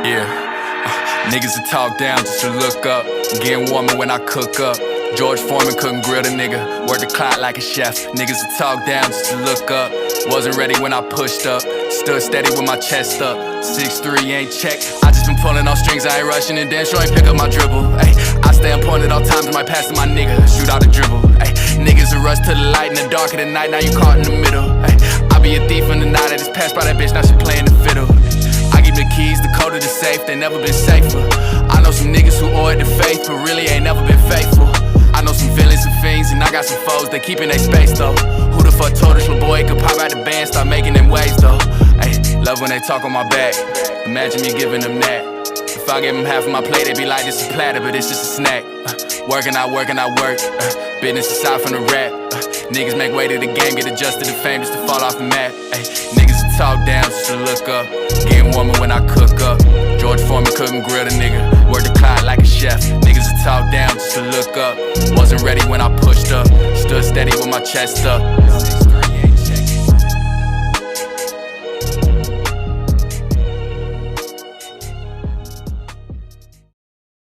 Yeah, niggas will talk down just to look up. Getting warmer when I cook up. George Foreman couldn't grill the nigga. Work the clock like a chef. Niggas will talk down just to look up. Wasn't ready when I pushed up. Stood steady with my chest up. 6'3" ain't check. I just been pulling off strings, I ain't rushing and damn sure ain't pick up my dribble. Ay, I stay on point at all times and might pass to my nigga. Shoot out a dribble. Ay, niggas will rush to the light in the dark of the night. Now you caught in the middle. Ay, I be a thief in the night. I just passed by that bitch, now she playing the fiddle. I give the keys, the code of the safe, they never been safer. I know some niggas who owe it to faith, but really ain't never been faithful. I know some villains and fiends, and I got some foes, they keeping their space though. Who the fuck told this little boy he could pop out the band, start making them waves though? Ay, love when they talk on my back, imagine me giving them that. If I give them half of my plate, they be like, this is a platter, but it's just a snack. Working, I work. Business aside from the rap. Niggas make way to the game, get adjusted to fame just to fall off the map. Ay, niggas will talk down just to look up. Getting warmer when I cook up. George Foreman couldn't grill the nigga. Work the clock like a chef. Niggas will talk down just to look up. Wasn't ready when I pushed up. Stood steady with my chest up.